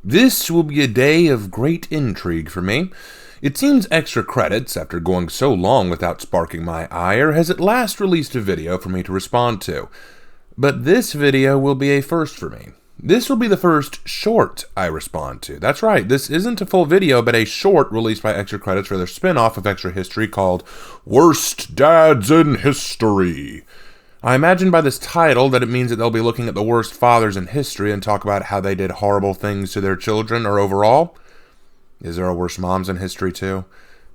This will be a day of great intrigue for me. It seems Extra Credits, after going so long without sparking my ire, has at last released a video for me to respond to. But this video will be a first for me. This will be the first short I respond to. That's right, this isn't a full video, but a short released by Extra Credits for their spin-off of Extra History called Worst Dads in History. I imagine by this title that it means that they'll be looking at the worst fathers in history and talk about how they did horrible things to their children or overall. Is there a worst moms in history too?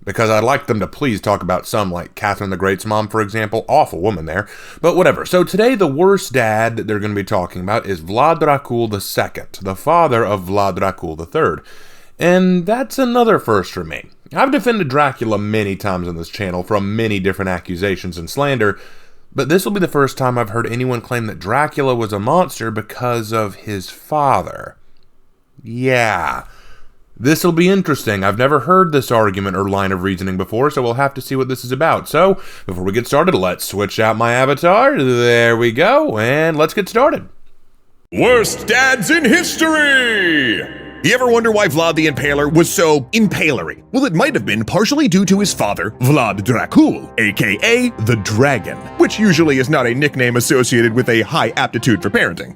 Because I'd like them to please talk about some, like Catherine the Great's mom, for example. Awful woman there. But whatever. So today, the worst dad that they're going to be talking about is Vlad Dracula II, the father of Vlad Dracula III. And that's another first for me. I've defended Dracula many times on this channel from many different accusations and slander, but this will be the first time I've heard anyone claim that Dracula was a monster because of his father. Yeah. This will be interesting. I've never heard this argument or line of reasoning before, so we'll have to see what this is about. So, before we get started, let's switch out my avatar. There we go, and let's get started. Worst dads in history! You ever wonder why Vlad the Impaler was so impalery? Well, it might have been partially due to his father, Vlad Dracula, aka the Dragon, which usually is not a nickname associated with a high aptitude for parenting.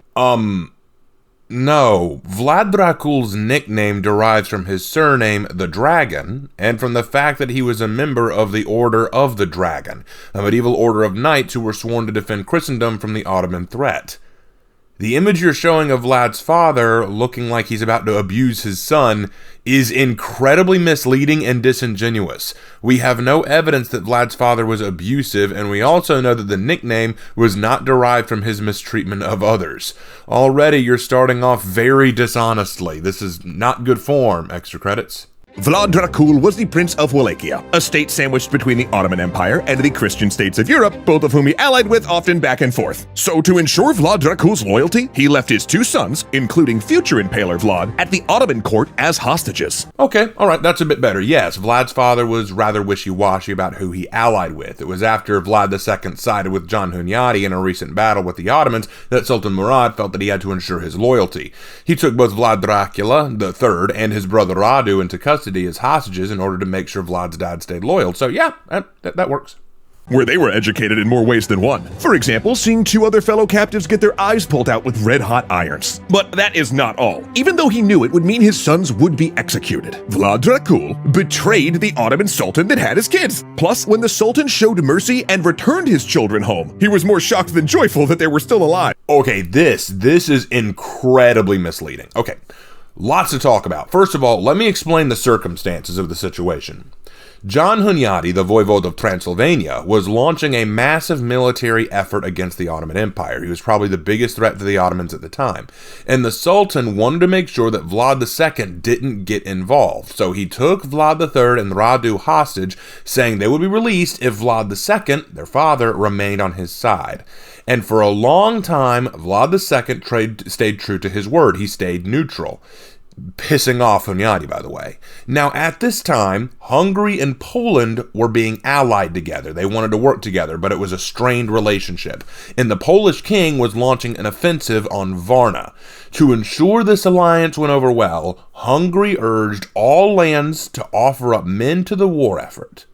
No, Vlad Dracula's nickname derives from his surname, the Dragon, and from the fact that he was a member of the Order of the Dragon, a medieval order of knights who were sworn to defend Christendom from the Ottoman threat. The image you're showing of Vlad's father looking like he's about to abuse his son is incredibly misleading and disingenuous. We have no evidence that Vlad's father was abusive, and we also know that the nickname was not derived from his mistreatment of others. Already you're starting off very dishonestly. This is not good form, Extra Credits. Vlad Dracula was the Prince of Wallachia, a state sandwiched between the Ottoman Empire and the Christian states of Europe, both of whom he allied with often back and forth. So to ensure Vlad Dracula's loyalty, he left his two sons, including future Impaler Vlad, at the Ottoman court as hostages. Okay, alright, that's a bit better. Yes, Vlad's father was rather wishy-washy about who he allied with. It was after Vlad II sided with John Hunyadi in a recent battle with the Ottomans that Sultan Murad felt that he had to ensure his loyalty. He took both Vlad Dracula III and his brother Radu into custody as hostages in order to make sure Vlad's dad stayed loyal. So yeah, that works. Where they were educated in more ways than one. For example, seeing two other fellow captives get their eyes pulled out with red-hot irons. But that is not all. Even though he knew it would mean his sons would be executed, Vlad Dracula betrayed the Ottoman Sultan that had his kids. Plus, when the Sultan showed mercy and returned his children home, he was more shocked than joyful that they were still alive. Okay, this is incredibly misleading. Okay. Lots to talk about. First of all, let me explain the circumstances of the situation. John Hunyadi, the voivode of Transylvania, was launching a massive military effort against the Ottoman Empire. He was probably the biggest threat to the Ottomans at the time. And the Sultan wanted to make sure that Vlad II didn't get involved. So he took Vlad III and Radu hostage, saying they would be released if Vlad II, their father, remained on his side. And for a long time, Vlad II stayed true to his word. He stayed neutral. Pissing off Hunyadi, by the way. Now, at this time, Hungary and Poland were being allied together. They wanted to work together, but it was a strained relationship. And the Polish king was launching an offensive on Varna. To ensure this alliance went over well, Hungary urged all lands to offer up men to the war effort.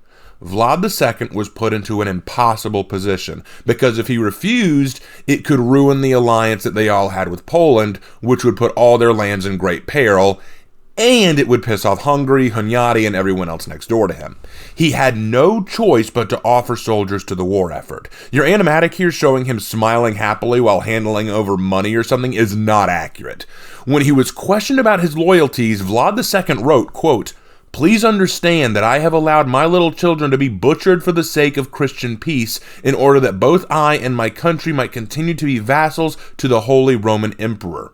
Vlad II was put into an impossible position, because if he refused, it could ruin the alliance that they all had with Poland, which would put all their lands in great peril, and it would piss off Hungary, Hunyadi, and everyone else next door to him. He had no choice but to offer soldiers to the war effort. Your animatic here showing him smiling happily while handling over money or something is not accurate. When he was questioned about his loyalties, Vlad II wrote, quote, "Please understand that I have allowed my little children to be butchered for the sake of Christian peace, in order that both I and my country might continue to be vassals to the Holy Roman Emperor."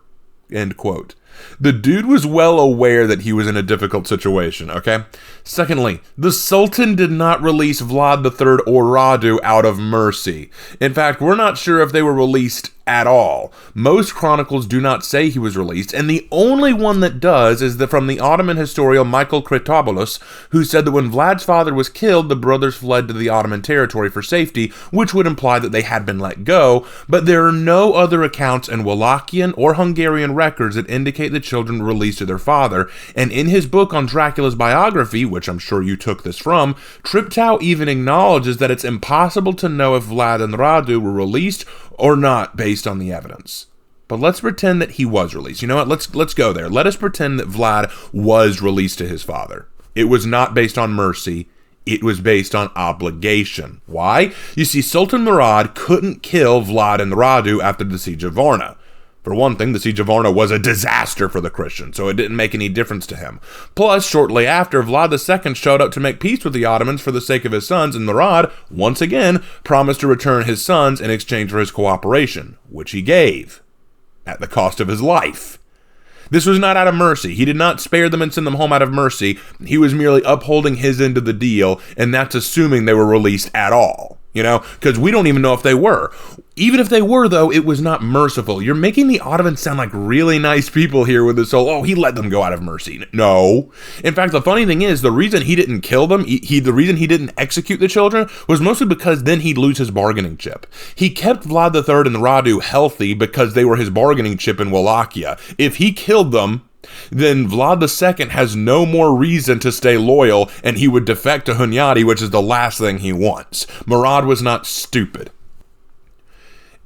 End quote. The dude was well aware that he was in a difficult situation, okay? Secondly, the Sultan did not release Vlad III or Radu out of mercy. In fact, we're not sure if they were released at all. Most chronicles do not say he was released, and the only one that does is from the Ottoman historian Michael Critobulus, who said that when Vlad's father was killed, the brothers fled to the Ottoman territory for safety, which would imply that they had been let go, but there are no other accounts in Wallachian or Hungarian records that indicate the children were released to their father, and in his book on Dracula's biography, which I'm sure you took this from, Triptow even acknowledges that it's impossible to know if Vlad and Radu were released or not based on the evidence. But let's pretend that he was released. You know what? Let's go there. Let us pretend that Vlad was released to his father. It was not based on mercy. It was based on obligation. Why? You see, Sultan Murad couldn't kill Vlad and Radu after the siege of Varna. For one thing, the siege of Varna was a disaster for the Christians, so it didn't make any difference to him. Plus, shortly after, Vlad II showed up to make peace with the Ottomans for the sake of his sons, and Murad, once again, promised to return his sons in exchange for his cooperation, which he gave, at the cost of his life. This was not out of mercy. He did not spare them and send them home out of mercy. He was merely upholding his end of the deal, and that's assuming they were released at all. You know, because we don't even know if they were. Even if they were, though, it was not merciful. You're making the Ottomans sound like really nice people here with this whole, he let them go out of mercy. No. In fact, the funny thing is, the reason he didn't kill them, the reason he didn't execute the children, was mostly because then he'd lose his bargaining chip. He kept Vlad III and Radu healthy because they were his bargaining chip in Wallachia. If he killed them, then Vlad II has no more reason to stay loyal, and he would defect to Hunyadi, which is the last thing he wants. Murad was not stupid.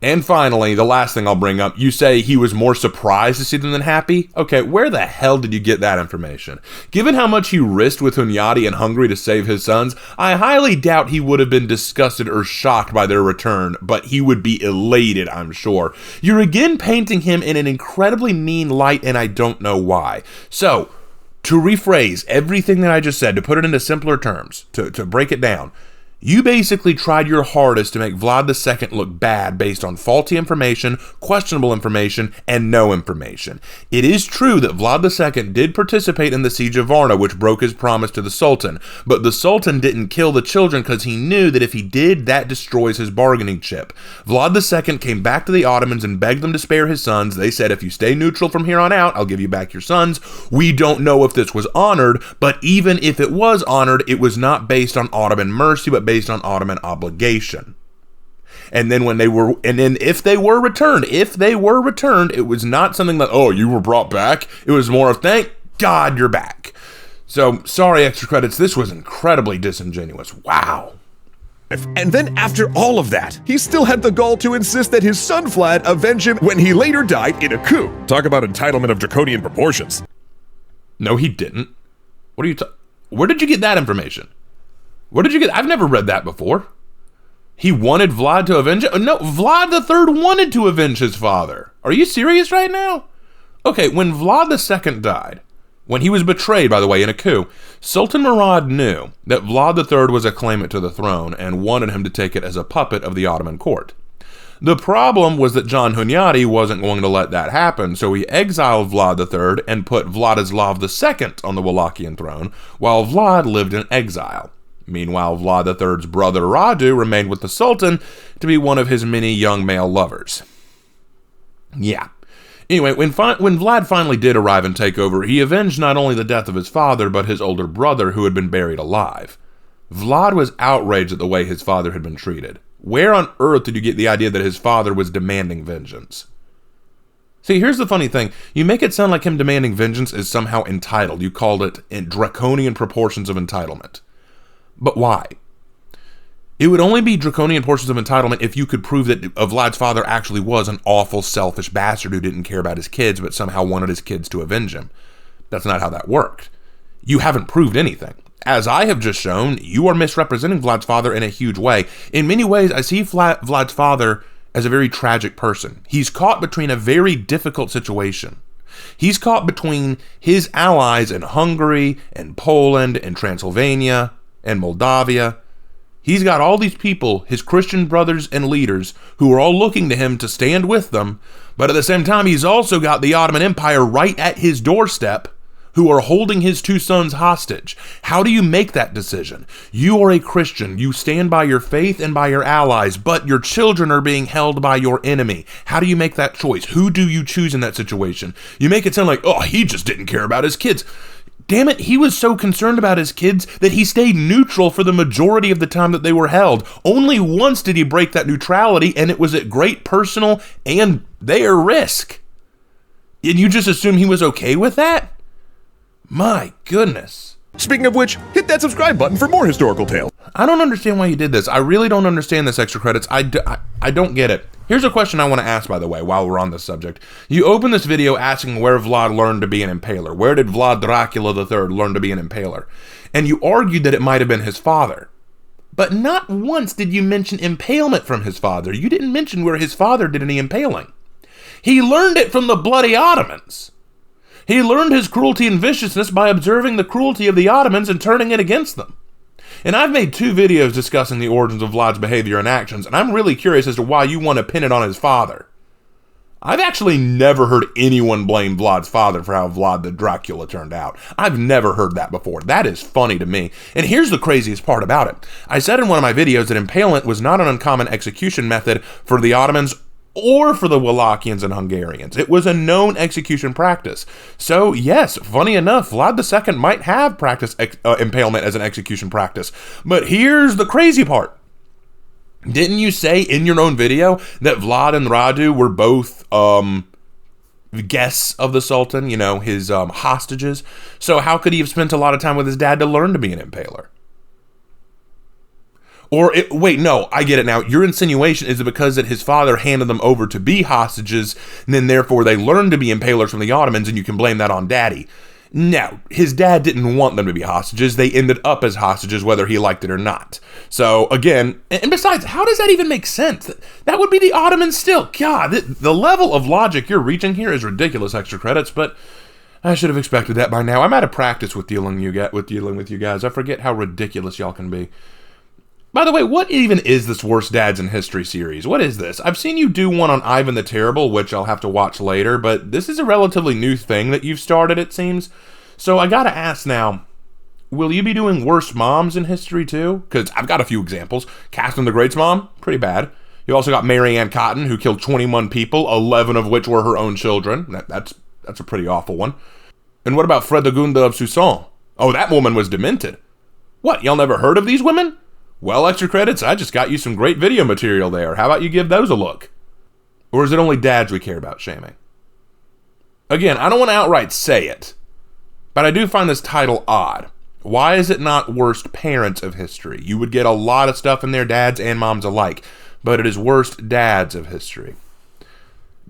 And finally, the last thing I'll bring up, you say he was more surprised to see them than happy? Okay, where the hell did you get that information? Given how much he risked with Hunyadi and Hungary to save his sons, I highly doubt he would have been disgusted or shocked by their return, but he would be elated, I'm sure. You're again painting him in an incredibly mean light, and I don't know why. So, to rephrase everything that I just said, to put it into simpler terms, to break it down, you basically tried your hardest to make Vlad II look bad based on faulty information, questionable information, and no information. It is true that Vlad II did participate in the siege of Varna, which broke his promise to the Sultan, but the Sultan didn't kill the children because he knew that if he did, that destroys his bargaining chip. Vlad II came back to the Ottomans and begged them to spare his sons. They said, if you stay neutral from here on out, I'll give you back your sons. We don't know if this was honored, but even if it was honored, it was not based on Ottoman mercy, but based on Ottoman obligation. And then if they were returned, it was not something that, you were brought back. It was more of, thank God you're back. So, sorry, extra credits. This was incredibly disingenuous. Wow. And then after all of that, he still had the gall to insist that his son Vlad avenge him when he later died in a coup. Talk about entitlement of draconian proportions. No, he didn't. Where did you get that information? I've never read that before. He wanted Vlad to avenge it? No, Vlad III wanted to avenge his father. Are you serious right now? Okay, when Vlad II died, when he was betrayed, by the way, in a coup, Sultan Murad knew that Vlad III was a claimant to the throne and wanted him to take it as a puppet of the Ottoman court. The problem was that John Hunyadi wasn't going to let that happen, so he exiled Vlad III and put Vladislav II on the Wallachian throne, while Vlad lived in exile. Meanwhile, Vlad III's brother Radu remained with the Sultan to be one of his many young male lovers. Yeah. Anyway, when Vlad finally did arrive and take over, he avenged not only the death of his father, but his older brother who had been buried alive. Vlad was outraged at the way his father had been treated. Where on earth did you get the idea that his father was demanding vengeance? See, here's the funny thing. You make it sound like him demanding vengeance is somehow entitled. You called it in draconian proportions of entitlement. But why? It would only be draconian portions of entitlement if you could prove that Vlad's father actually was an awful, selfish bastard who didn't care about his kids, but somehow wanted his kids to avenge him. That's not how that worked. You haven't proved anything. As I have just shown, you are misrepresenting Vlad's father in a huge way. In many ways, I see Vlad's father as a very tragic person. He's caught between a very difficult situation. He's caught between his allies in Hungary and Poland and Transylvania and Moldavia. He's got all these people, his Christian brothers and leaders, who are all looking to him to stand with them, but at the same time, he's also got the Ottoman Empire right at his doorstep, who are holding his two sons hostage. How do you make that decision? You are a Christian. You stand by your faith and by your allies, but your children are being held by your enemy. How do you make that choice? Who do you choose in that situation? You make it sound like, oh, he just didn't care about his kids. Damn it, he was so concerned about his kids that he stayed neutral for the majority of the time that they were held. Only once did he break that neutrality, and it was at great personal and their risk. And you just assume he was okay with that? My goodness. Speaking of which, hit that subscribe button for more historical tales. I don't understand why you did this. I really don't understand this extra credits. I don't get it. Here's a question I want to ask, by the way, while we're on this subject. You open this video asking where Vlad learned to be an impaler. Where did Vlad Dracula III learn to be an impaler? And you argued that it might have been his father. But not once did you mention impalement from his father. You didn't mention where his father did any impaling. He learned it from the bloody Ottomans. He learned his cruelty and viciousness by observing the cruelty of the Ottomans and turning it against them. And I've made 2 videos discussing the origins of Vlad's behavior and actions, and I'm really curious as to why you want to pin it on his father. I've actually never heard anyone blame Vlad's father for how Vlad the Dracula turned out. I've never heard that before. That is funny to me. And here's the craziest part about it. I said in one of my videos that impalement was not an uncommon execution method for the Ottomans or for the Wallachians and Hungarians. It was a known execution practice. So yes, funny enough, Vlad II might have practiced impalement as an execution practice. But here's the crazy part. Didn't you say in your own video that Vlad and Radu were both guests of the Sultan, you know, his hostages? So how could he have spent a lot of time with his dad to learn to be an impaler? Wait, no, I get it now. Your insinuation is because that his father handed them over to be hostages, and then therefore they learned to be impalers from the Ottomans, and you can blame that on daddy. No, his dad didn't want them to be hostages. They ended up as hostages whether he liked it or not. So again, and besides, how does that even make sense? That would be the Ottomans still. God, the level of logic you're reaching here is ridiculous, extra credits, but I should have expected that by now. I'm out of practice with dealing with you guys. I forget how ridiculous y'all can be. By the way, what even is this Worst Dads in History series? What is this? I've seen you do one on Ivan the Terrible, which I'll have to watch later, but this is a relatively new thing that you've started, it seems. So I gotta ask now, will you be doing Worst Moms in History too? Because I've got a few examples. Catherine the Great's mom, pretty bad. You also got Mary Ann Cotton, who killed 21 people, 11 of which were her own children. That's a pretty awful one. And what about Fredegunda of Soissons? Oh, that woman was demented. What, y'all never heard of these women? Well, extra credits, I just got you some great video material there. How about you give those a look? Or is it only dads we care about shaming? Again, I don't want to outright say it, but I do find this title odd. Why is it not Worst Parents of History? You would get a lot of stuff in there, dads and moms alike, but it is Worst Dads of History.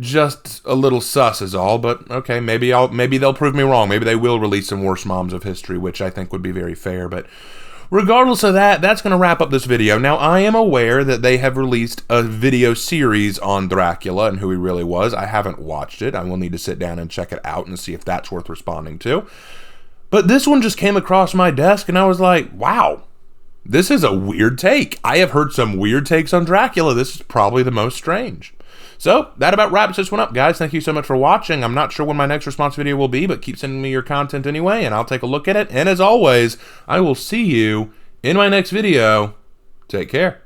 Just a little sus is all, but okay, maybe they'll prove me wrong. Maybe they will release some Worst Moms of History, which I think would be very fair, but regardless of that, that's going to wrap up this video. Now, I am aware that they have released a video series on Dracula and who he really was. I haven't watched it. I will need to sit down and check it out and see if that's worth responding to. But this one just came across my desk and I was like, wow, this is a weird take. I have heard some weird takes on Dracula. This is probably the most strange. So, that about wraps this one up, guys. Thank you so much for watching. I'm not sure when my next response video will be, but keep sending me your content anyway, and I'll take a look at it. And as always, I will see you in my next video. Take care.